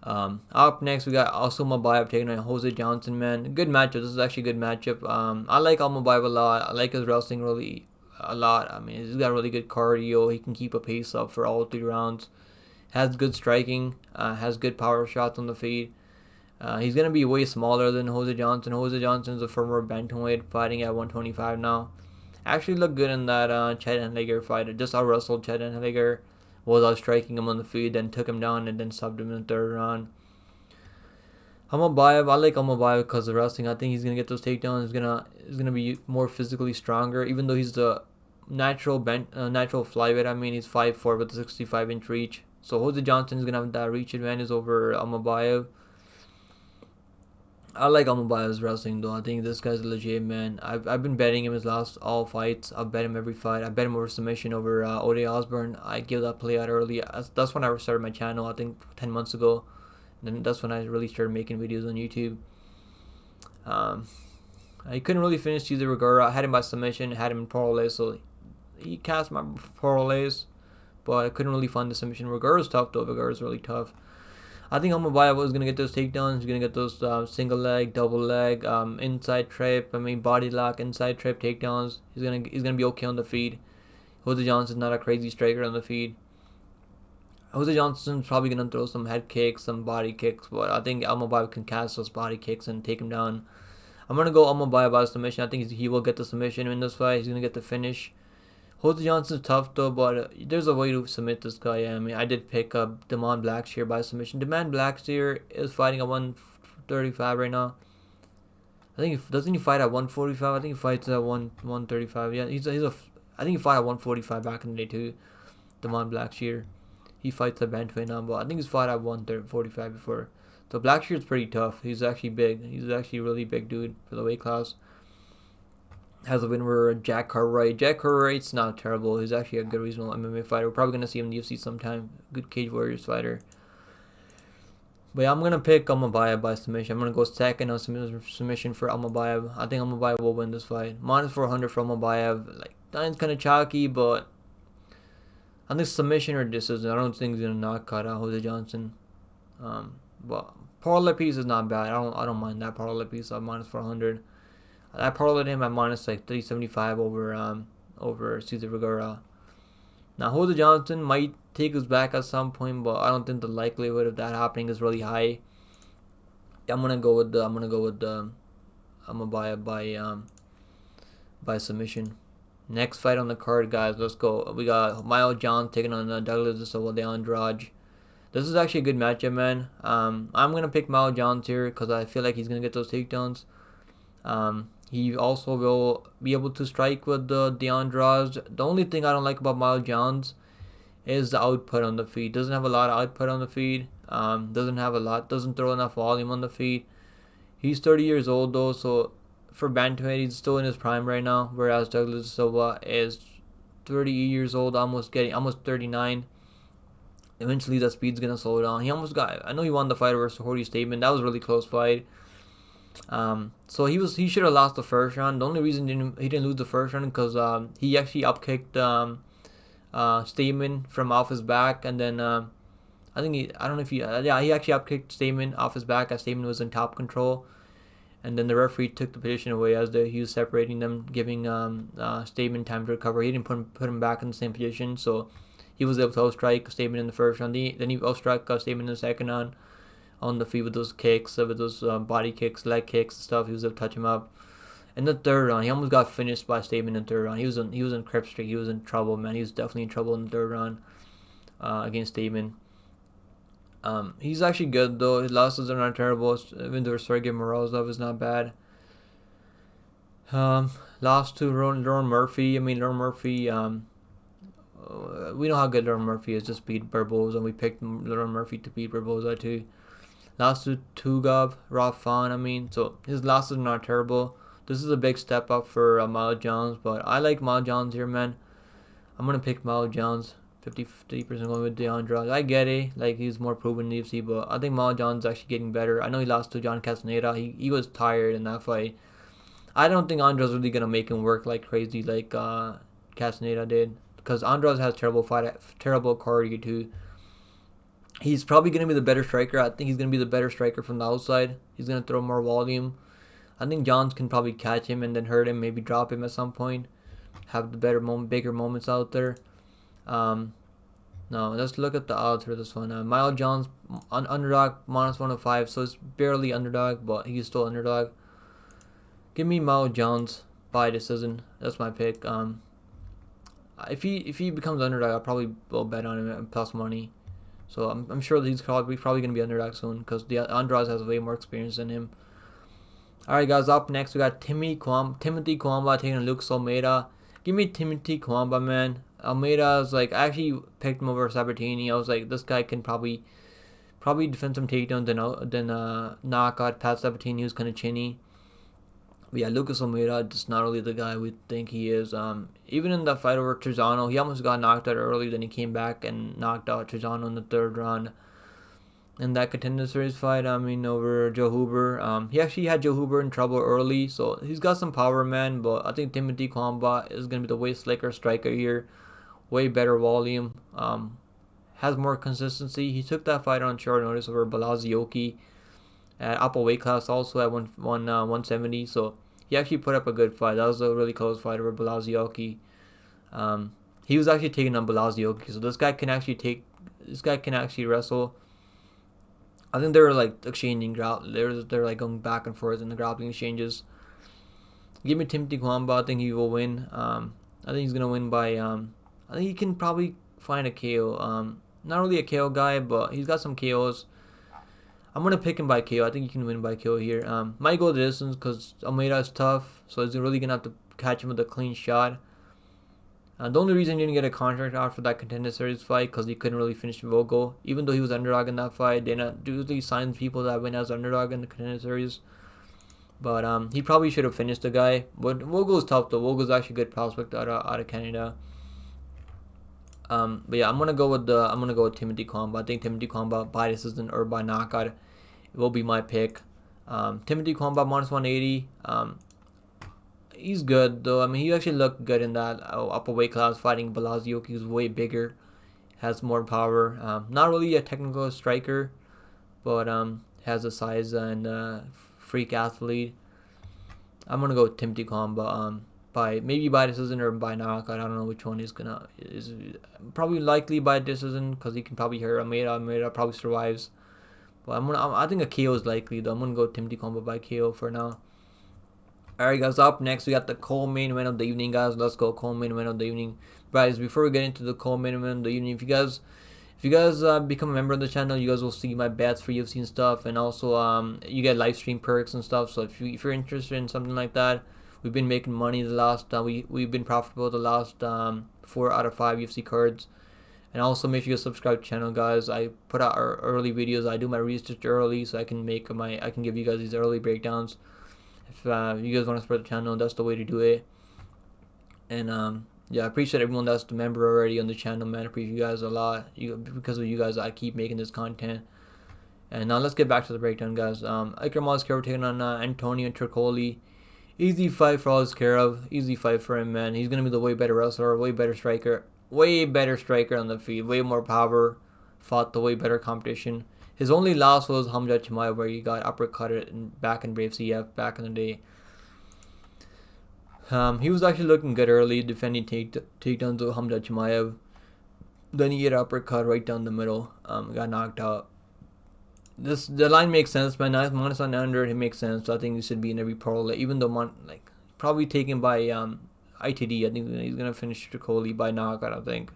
Up next we got Almabaev taking on Jose Johnson, man. Good matchup. This is actually a good matchup. I like Almabaev a lot. I like his wrestling really a lot. I mean, he's got really good cardio. He can keep a pace up for all 3 rounds. Has good striking. Has good power shots on the feet. He's going to be way smaller than Jose Johnson. Jose Johnson is a former bantamweight fighting at 125 now. Actually looked good in that Chad Henniger fight. Just out-wrestled Chad Henniger without striking him on the feet, then took him down and then subbed him in the 3rd round. Almabaev, I like Almabaev because of wrestling. I think he's gonna get those takedowns. He's gonna be more physically stronger, even though he's the natural flyweight. I mean, he's 5'4" with a 65-inch reach. So Jose Johnson is gonna have that reach advantage over Almabaev. I like Almabaev's wrestling though. I think this guy's legit, man. I've been betting him his last all fights. I've bet him every fight. I bet him over submission over Ode Osborne. I give that play out early. That's when I started my channel. I think 10 months ago. And then that's when I really started making videos on YouTube. I couldn't really finish Cesar Rivera. I had him by submission. Had him in parlays, so he cast my parlays, but I couldn't really find the submission. Rivera's tough though. Rivera's really tough. I think Almabaev is going to get those takedowns. He's going to get those single leg, double leg, inside trip. I mean, body lock, inside trip takedowns. He's gonna be okay on the feet. Jose Johnson's not a crazy striker on the feet. Jose Johnson's probably going to throw some head kicks, some body kicks, but I think Almabaev can catch those body kicks and take him down. I'm going to go Almabaev by submission. I think he will get the submission in this fight. He's going to get the finish. Jose Johnson's tough though, but there's a way to submit this guy. I mean, I did pick up Damon Blackshear by submission. Damon Blackshear is fighting at 135 right now. I think doesn't he fight at 145? I think he fights at 135. Yeah, I think he fought at 145 back in the day too. Damon Blackshear. He fights at bantamweight now, but I think he's fought at 145 before. So Blackshear's pretty tough. He's actually big. He's actually a really big dude for the weight class. Has a win over Jack Cartwright. Jack Cartwright's not terrible. He's actually a good reasonable MMA fighter. We're probably gonna see him in the UFC sometime. Good Cage Warriors fighter. But yeah, I'm gonna pick Almabaev by submission. I'm gonna go second on submission for Almabaev. I think Almabaev will win this fight. Minus 400 for Almabaev. Like, that's kind of chalky, but I think submission or decision. I don't think he's gonna knock out Jose Johnson. But parlay piece is not bad. I don't mind that parlay piece at minus 400. I parlayed him at minus like 375 over Cesar Vergara. Now Jose Johnson might take us back at some point, but I don't think the likelihood of that happening is really high. I'm gonna go with Almabaev by submission. Next fight on the card, guys. Let's go. We got Miles Johns taking on Douglas De Silva de Andrade. This is actually a good matchup, man. I'm gonna pick Miles Johns here because I feel like he's gonna get those takedowns. He also will be able to strike with the Andrade. The only thing I don't like about Miles Johns is the output on the feet. Doesn't have a lot of output on the feet. Doesn't throw enough volume on the feet. He's 30 years old though, so for bantamweight he's still in his prime right now. Whereas Douglas Silva is 30 years old, almost 39. Eventually the speed's gonna slow down. I know he won the fight versus Horty Statement. That was a really close fight. So he should have lost the first round. The only reason he didn't lose the first round because he actually upkicked Stamen from off his back, and then he actually upkicked Stamen off his back as Stamen was in top control, and then the referee took the position away as he was separating them, giving Stamen time to recover. He didn't put him back in the same position, so he was able to outstrike Stamen in the first round. Then he outstruck Stamen in the second round on the feet with those kicks, with those body kicks, leg kicks and stuff. He was able to touch him up. In the third round, he almost got finished by Stamen in the third round. He was in Crep Street. He was in trouble, man. He was definitely in trouble in the third round against Stamen. He's actually good though. His losses are not terrible. Even though Sergey Morozov is not bad. Lost to Lauren Murphy. Lauren Murphy. We know how good Lauren Murphy is. Just beat Barboza, and we picked Lauren Murphy to beat Barboza too. Lost to Tugov, Rafan. So his losses are not terrible. This is a big step up for Miles Johns, but I like Miles Johns here, man. I'm gonna pick Miles Johns. 50% going with DeAndre. I get it, like he's more proven in the UFC, but I think Miles Johns is actually getting better. I know he lost to John Castaneda. He was tired in that fight. I don't think Andrade's really gonna make him work like crazy like Castaneda did, because Andrade has terrible cardio too. He's probably going to be the better striker. I think he's going to be the better striker from the outside. He's going to throw more volume. I think Johns can probably catch him and then hurt him, maybe drop him at some point. Have the bigger moments out there. No, let's look at the odds for this one. Miles Johns, underdog, minus 105. So it's barely underdog, but he's still underdog. Give me Miles Johns by decision. That's my pick. If he becomes underdog, I'll probably will bet on him at plus money. So I'm sure that he's probably going to be underdog soon because the Andrade has way more experience than him. Alright guys, up next we got Timothy Cuamba taking on Lucas Almeida. Give me Timothy Cuamba, man. Almeida is like, I actually picked him over Sabatini. I was like, this guy can probably defend some takedowns then knock out Pat Sabatini, who's kind of chinny. But yeah, Lucas Almeida is not really the guy we think he is. Even in the fight over Trezano, he almost got knocked out early. Then he came back and knocked out Trezano in the third round. In that Contender Series fight, over Joe Huber. He actually had Joe Huber in trouble early, so he's got some power, man. But I think Timothy Cuamba is going to be the way slicker striker here. Way better volume. Has more consistency. He took that fight on short notice over Balazioki at upper weight class, also at 170. So he actually put up a good fight. That was a really close fight over Balazioki. He was actually taking on Balazioki, so this guy can actually wrestle. I think they were like exchanging they're like going back and forth in the grappling exchanges. Give me Timothy Cuamba. I think he will win. I think he's gonna win by I think he can probably find a KO. Not really a KO guy, but he's got some KOs. I'm going to pick him by KO. I think he can win by KO here. Might go the distance because Almeida is tough, so he's really going to have to catch him with a clean shot. The only reason he didn't get a contract after that Contender Series fight because he couldn't really finish Vogel. Even though he was underdog in that fight, they not usually sign people that win as underdog in the Contender Series. But he probably should have finished the guy. But Vogel's tough though. Vogel's actually a good prospect out of Canada. But yeah, I'm gonna go with Timothy Cuamba. I think Timothy Cuamba by decision or by knockout will be my pick. Timothy Cuamba minus 180. He's good though. I mean, he actually looked good in that upper weight class fighting Belazio. He's way bigger, has more power. Not really a technical striker, but has the size and freak athlete. I'm gonna go with Timothy Cuamba. Maybe by decision or by knockout. I don't know which one is probably likely by decision because he can probably hurt Almeida. Almeida probably survives. But I think a KO is likely though. I'm gonna go Timothy Cuamba by KO for now. Alright guys, up next we got the co-main event of the evening, guys. Let's go co-main event of the evening. Guys, before we get into the co-main event of the evening, if you guys become a member of the channel, you guys will see my bets for UFC and stuff, and also you get live stream perks and stuff. So if you're interested in something like that, we've been making money the last we've been profitable the last 4 out of 5 UFC cards. And also make sure you subscribe to the channel, guys. I put out our early videos. I do my research early so I can give you guys these early breakdowns. If you guys want to support the channel, that's the way to do it. And yeah, I appreciate everyone that's a member already on the channel, man. I appreciate you guys a lot. Because of you guys, I keep making this content. And now let's get back to the breakdown, guys. Ikram taking on Antonio Tricoli. Easy fight for Aliskerov. Easy fight for him, man. He's gonna be the way better wrestler, way better striker on the field, way more power. Fought the way better competition. His only loss was Hamza Chimaev, where he got uppercutted back in Brave CF back in the day. He was actually looking good early, defending takedowns of Hamza Chimaev. Then he get uppercut right down the middle. Got knocked out. The line makes sense, man. Maness on under, it makes sense. So I think he should be in every parlay, even though probably taken by ITD. I think he's gonna finish Tricoli by knockout. I think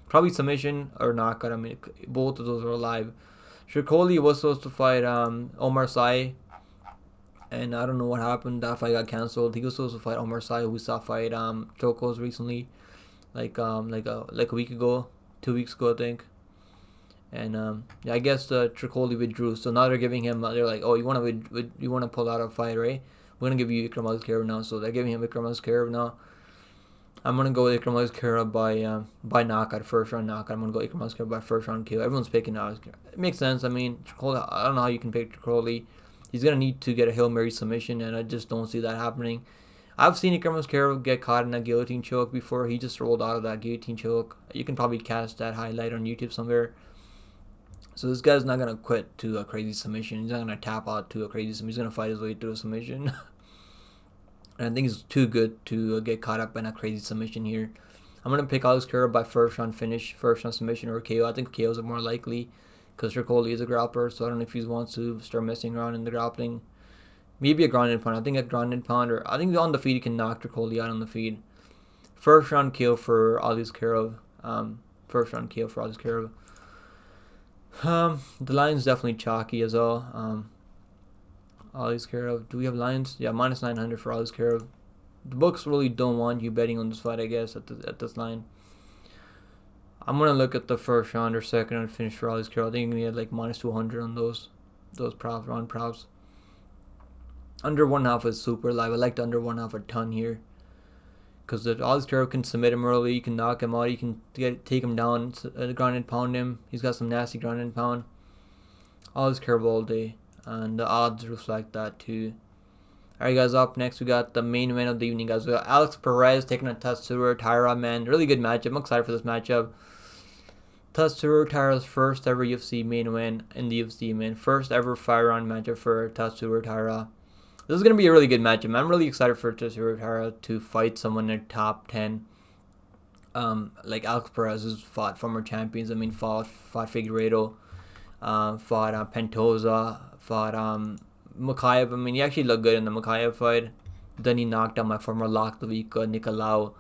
probably submission or knockout. I mean, both of those are alive. Tricoli was supposed to fight Omar Sy, and I don't know what happened. That fight got cancelled. He was supposed to fight Omar Sy, who we saw fight Chocos recently, like a week ago, 2 weeks ago, I think. And yeah, I guess Tricoli withdrew. So now they're giving him. They're like, oh, you wanna pull out a fight, right? We're gonna give you Ikram Aliskerov now. So they're giving him Ikram Aliskerov now. I'm gonna go with Ikram Aliskerov by knockout, first round knockout. I'm gonna go Ikram Aliskerov by first round KO. Everyone's picking Aliskerov. It makes sense. I mean, Tricoli, I don't know how you can pick Tricoli. He's gonna need to get a Hail Mary submission, and I just don't see that happening. I've seen Ikram Aliskerov get caught in a guillotine choke before. He just rolled out of that guillotine choke. You can probably catch that highlight on YouTube somewhere. So this guy's not gonna quit to a crazy submission. He's not gonna tap out to a crazy submission. He's gonna fight his way through a submission. And I think he's too good to get caught up in a crazy submission here. I'm gonna pick Aliskerov by first round finish, first round submission or KO. I think KOs are more likely because Tricoli is a grappler, so I don't know if he wants to start messing around in the grappling. Maybe a ground and pound. I think a ground and pound, or I think on the feed he can knock Tricoli out on the feed. First round KO for Aliskerov. First round KO for Aliskerov. The line's definitely chalky as well. Aliskerov. Do we have lines? Yeah, minus 900 for Aliskerov. The books really don't want you betting on this fight, I guess, at this line. I'm gonna look at the first round or second round finish for Aliskerov. I think we had like minus 200 on those props, round props. Under 1/2 is super live. I like the under 1/2 a ton here. Because Aliskerov can submit him early, you can knock him out, you can take him down, ground and pound him. He's got some nasty ground and pound. Aliskerov all day. And the odds reflect that too. Alright guys, up next we got the main event of the evening, guys. We got Alex Perez taking on Tatsuro Taira, man. Really good matchup. I'm excited for this matchup. Tatsuro Taira's first ever UFC main event in the UFC, man. First ever 5-round matchup for Tatsuro Taira. This is going to be a really good matchup. I'm really excited for Tatsuro Taira to fight someone in the top 10. Like Alex Perez has fought former champions. I mean, fought Figueiredo, fought Pentosa, fought Makayev. I mean, he actually looked good in the Makayev fight. Then he knocked out my former lock of the week, Nicolau.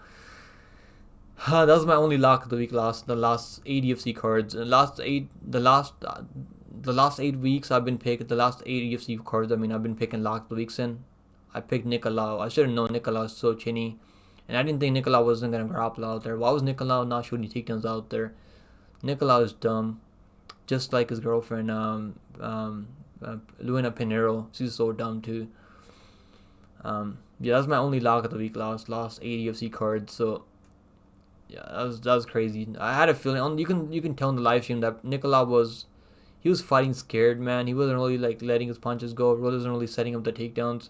That was my only lock of the week. The last 8 UFC cards. The last 8 weeks I've been picking the last 8 UFC cards. I mean, I've been picking lock of the weeks in. I picked Nicolau. I should have known Nicolau is so chinny, And I didn't think Nicolau wasn't going to grapple out there. Why was Nicolau not shooting takedowns out there? Nicolau is dumb. Just like his girlfriend, Luana Pinheiro. She's so dumb too. Yeah, that's my only lock of the week. Lost 8 UFC cards. So yeah, that was crazy. I had a feeling. You can tell in the live stream that Nicolau was fighting scared, man. He wasn't really like letting his punches go. He wasn't really setting up the takedowns.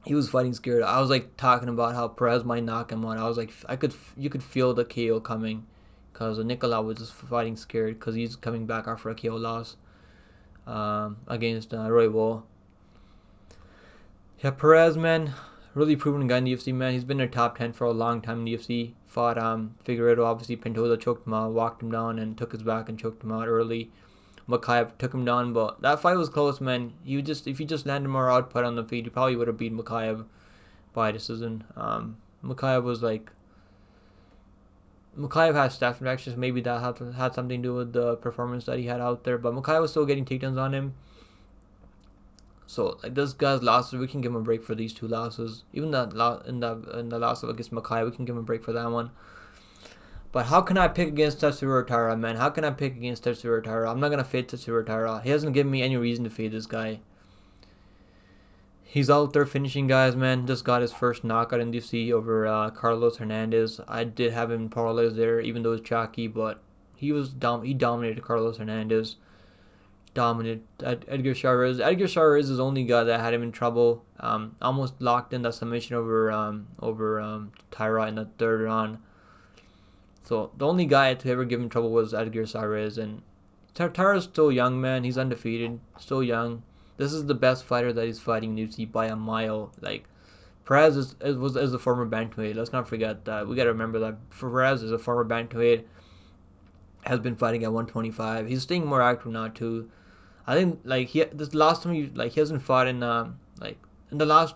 He was fighting scared. I was like talking about how Perez might knock him out. I was like, you could feel the KO coming, because Nicolau was just fighting scared because he's coming back after a KO loss against Roy Wall. Yeah, Perez, man, really proven guy in the UFC, man. He's been in the top 10 for a long time in the UFC. Fought Figueiredo, obviously. Pintosa choked him out, walked him down, and took his back and choked him out early. Makhachev took him down, but that fight was close, man. If you just landed more output on the feet, you probably would have beat Makhachev by decision. Makhachev had staph infections. Maybe that had something to do with the performance that he had out there. But Makhachev was still getting takedowns on him. So like this guy's losses, we can give him a break for these 2 losses. Even in the loss against Makhachev, we can give him a break for that one. But how can I pick against Taira, Taira, man? How can I pick against Taira, Taira? I'm not going to fade Taira, Taira. He hasn't given me any reason to fade this guy. He's out there finishing guys, man. Just got his first knockout in DC over Carlos Hernandez. I did have him in parlays there, even though it's chalky, but he dominated Carlos Hernandez. Dominated Edgar Chavez. Edgar Chavez is the only guy that had him in trouble. Almost locked in that submission over Taira in the 3rd round. So the only guy to ever give him trouble was Edgar Chavez, and Taira's still young, man. He's undefeated, still young. This is the best fighter that he's fighting in UFC by a mile. Like Perez is a former bantamweight. Let's not forget that. We gotta remember that Perez is a former bantamweight. Has been fighting at 125. He's staying more active now too. I think like this last time he hasn't fought in in the last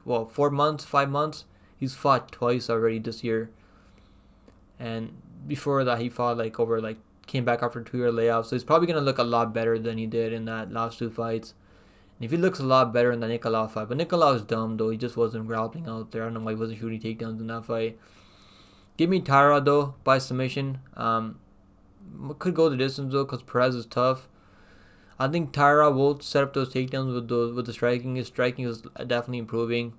4 months, 5 months. He's fought twice already this year. And before that, he fought came back after a 2-year layoff. So he's probably gonna look a lot better than he did in that last 2 fights. And if he looks a lot better in the Nicolau fight, but Nicolau is dumb though. He just wasn't grappling out there. I don't know why he wasn't shooting takedowns in that fight. Give me Taira though by submission. Could go the distance though because Perez is tough. I think Taira will set up those takedowns with the striking. His striking is definitely improving.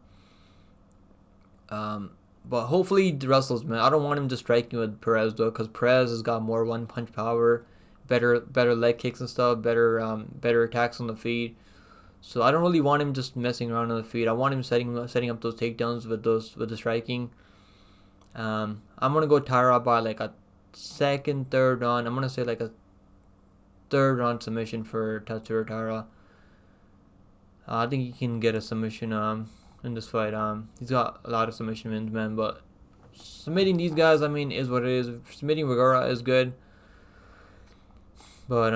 But hopefully he wrestles, man. I don't want him just striking with Perez though, because Perez has got more one punch power, better leg kicks and stuff, better attacks on the feet. So I don't really want him just messing around on the feet. I want him setting up those takedowns with the striking. I'm gonna go Taira by like a 2nd, 3rd round. I'm gonna say like a 3rd round submission for Tatsuro Taira. I think he can get a submission in this fight. He's got a lot of submission wins, man. But submitting these guys, I mean, is what it is. Submitting Vergara is good. But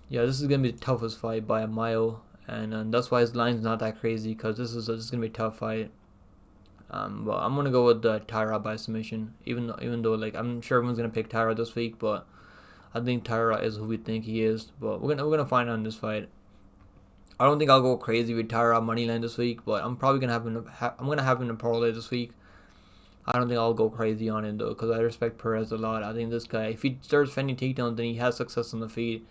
yeah, this is gonna be the toughest fight by a mile, and that's why his line's not that crazy, because this is gonna be a tough fight. But I'm gonna go with Taira by submission, even though like I'm sure everyone's gonna pick Taira this week, but I think Taira is who we think he is. But we're gonna find out in this fight. I don't think I'll go crazy with Taira moneyline this week, but I'm probably gonna have him in a parlay this week. I don't think I'll go crazy on it though, because I respect Perez a lot. I think this guy, if he starts fending takedowns, then he has success on the feet.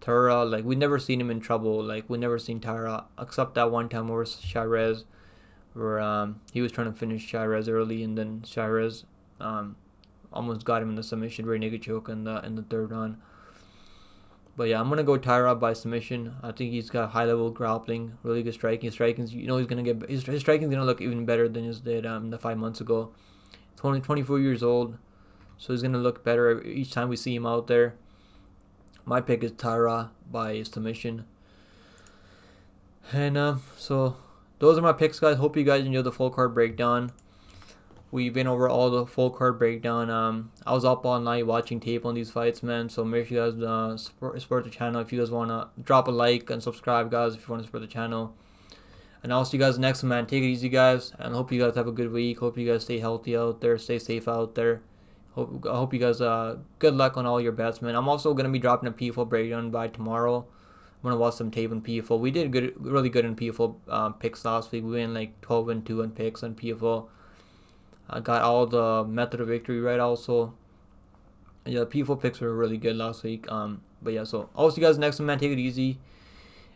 Taira, like we never seen him in trouble. Like we never seen Taira except that one time over Chavez, where he was trying to finish Chavez early, and then Chavez almost got him in the submission rear naked choke in the 3rd round. But yeah, I'm gonna go Taira by submission. I think he's got high level grappling, really good striking. His striking's, he's gonna get his striking's gonna look even better than his did the 5 months ago. He's only 24 years old, so he's gonna look better each time we see him out there. My pick is Taira by submission. And so those are my picks, guys. Hope you guys enjoyed the full card breakdown. We've been over all the full card breakdown. I was up all night watching tape on these fights, man. So make sure you guys support the channel. If you guys want to drop a like and subscribe, guys, if you want to support the channel. And I'll see you guys next one, man. Take it easy, guys. And hope you guys have a good week. Hope you guys stay healthy out there. Stay safe out there. I hope you guys good luck on all your bets, man. I'm also going to be dropping a PFL breakdown by tomorrow. I'm going to watch some tape on PFL. We did really good in PFL picks last week. We went like 12-2 on picks on PFL. I got all the method of victory right also. Yeah, P4 picks were really good last week. But yeah, so I'll see you guys next time, man. Take it easy.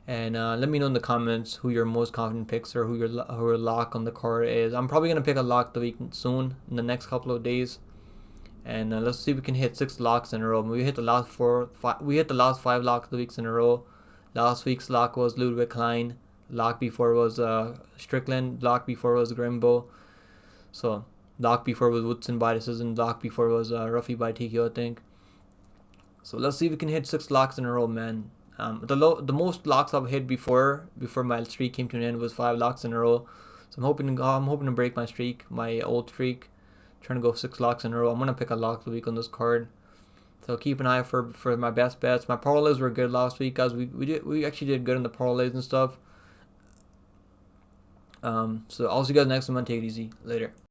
And let me know in the comments who your most confident picks or who your lock on the card is. I'm probably gonna pick a lock the week soon in the next couple of days. And let's see if we can hit 6 locks in a row. We hit the last 5. We hit the last 5 locks of the weeks in a row. Last week's lock was Ludwig Klein. Lock before was Strickland. Lock before was Grimbo. So lock before was Woodson by decision. Lock before was Ruffy by TKO, I think. So let's see if we can hit 6 locks in a row, man. The most locks I've hit before my streak came to an end was 5 locks in a row. So I'm hoping to break my streak, my old streak. Trying to go 6 locks in a row. I'm gonna pick a lock of the week on this card. So keep an eye for my best bets. My parlays were good last week, guys. We actually did good in the parlays and stuff. So I'll see you guys next time. Take it easy. Later.